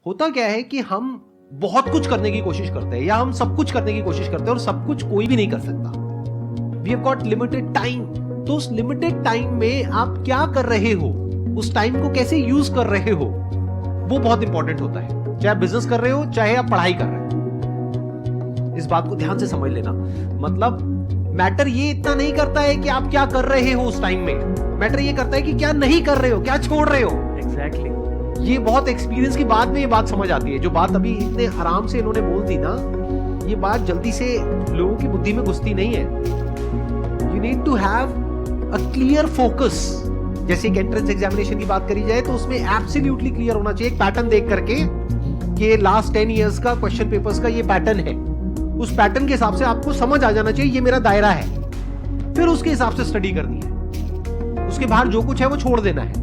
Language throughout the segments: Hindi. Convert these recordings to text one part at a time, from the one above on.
होता क्या है कि हम बहुत कुछ करने की कोशिश करते हैं या हम सब कुछ करने की कोशिश करते हैं और सब कुछ कोई भी नहीं कर सकता। We have got limited time. तो उस लिमिटेड टाइम में आप क्या कर रहे हो, उस टाइम को कैसे यूज कर रहे हो, वो बहुत इंपॉर्टेंट होता है। चाहे आप बिजनेस कर रहे हो, चाहे आप पढ़ाई कर रहे हो, इस बात को ध्यान से समझ लेना। मतलब मैटर ये इतना नहीं करता है कि आप क्या कर रहे हो उस टाइम में, मैटर ये करता है कि क्या नहीं कर रहे हो, क्या छोड़ रहे हो। एग्जैक्टली। ये बहुत एक्सपीरियंस की बाद में ये बात समझ आती है। जो बात अभी इतने आराम से इन्होंने बोल दी ना, ये बात जल्दी से लोगों की बुद्धि में घुसती नहीं है। You need to have a clear focus. जैसे एक एंट्रेंस एग्जामिनेशन की बात करी जाए तो उसमें एब्सोल्युटली क्लियर होना चाहिए, एक पैटर्न देख करके कि लास्ट 10 इयर्स का क्वेश्चन पेपर्स का ये पैटर्न है। उस पैटर्न के हिसाब से आपको समझ आ जाना चाहिए ये मेरा दायरा है, फिर उसके हिसाब से स्टडी करनी है। उसके बाहर जो कुछ है वो छोड़ देना है।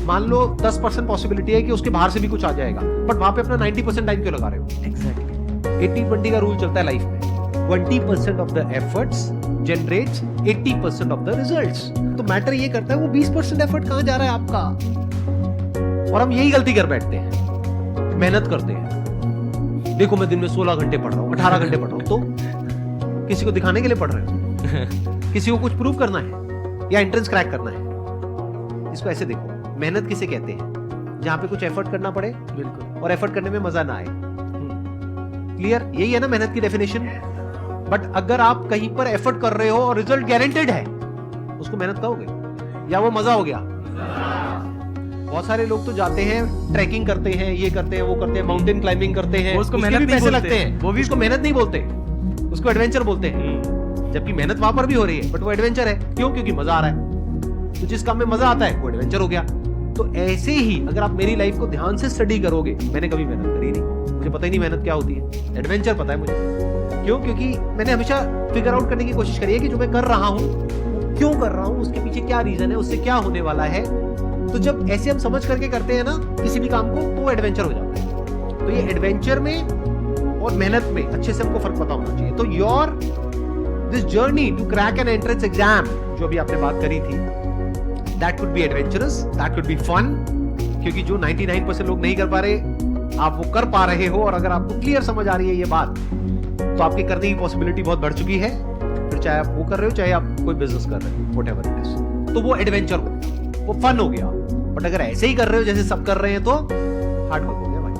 मान लो 10% पॉसिबिलिटी है कि उसके बाहर से भी कुछ आ जाएगा, बट वहां पे अपना 90% टाइम क्यों लगा रहे हो। एग्जैक्टली। 80-20 का रूल चलता है लाइफ में। 20% of the efforts generates 80% of the results. तो मैटर ये करता है वो 20% एफर्ट कहां जा रहा है आपका। और हम यही गलती कर बैठते हैं, मेहनत करते हैं। देखो मैं दिन में 16 घंटे पढ़ रहा हूं, 18 घंटे पढ़ रहा हूं, तो किसी को दिखाने के लिए पढ़ रहे हो, किसी को कुछ प्रूव करना है या एंट्रेंस क्रैक करना है। इसको ऐसे देखो, मेहनत किसे कहते हैं, जहां पे कुछ एफर्ट करना पड़े बिल्कुल। और एफर्ट करने में मजा ना आए। क्लियर, यही है ना मेहनत की डेफिनेशन। बट अगर आप कहीं पर एफर्ट कर रहे हो और रिजल्ट गारंटेड है, उसको मेहनत कहोगे या वो मजा हो गया। बहुत सारे लोग तो जाते हैं, ट्रैकिंग करते हैं, ये करते हैं, वो करते हैं, माउंटेन क्लाइंबिंग करते हैं, उसको उसके मेहनत भी नहीं पैसे बोलते। लगते हैं, वो भी उसको मेहनत नहीं बोलते, उसको एडवेंचर बोलते हैं। जबकि मेहनत वहां पर भी हो रही है, बट वो एडवेंचर है। क्यों? क्योंकि मजा आ रहा है। तो जिस काम में मजा आता है वो एडवेंचर हो गया। तो ऐसे ही अगर आप मेरी लाइफ को ध्यान से स्टडी करोगे, मैंने कभी मेहनत करी नहीं, मुझे पता ही नहीं मेहनत क्या होती है। एडवेंचर पता है मुझे। क्यों? क्योंकि मैंने हमेशा फिगर आउट करने की कोशिश करी है कि जो मैं कर रहा हूं वो क्यों कर रहा हूं, उसके पीछे क्या रीजन है, उससे क्या होने वाला है। तो जब ऐसे हम समझ करके करते हैं ना किसी भी काम को, तो वो एडवेंचर हो जाता है। तो ये एडवेंचर में और मेहनत में अच्छे से हमको फर्क पता होना चाहिए। तो your this journey to crack an entrance exam, जो अभी आपने बात करी थी, that could be adventurous, that could be fun. क्योंकि जो 99% लोग नहीं कर पा रहे, आप वो कर पा रहे हो। और अगर आपको क्लियर समझ आ रही है ये बात, तो आपके करने की पॉसिबिलिटी बहुत बढ़ चुकी है। फिर चाहे आप वो कर रहे हो, चाहे आप कोई बिजनेस कर रहे हो, व्हाटएवर इट इज, तो वो एडवेंचर हो गया, वो फन हो गया। बट अगर ऐसे ही कर रहे हो जैसे सब कर रहे हैं, तो हार्ड वर्क हो गया भाई।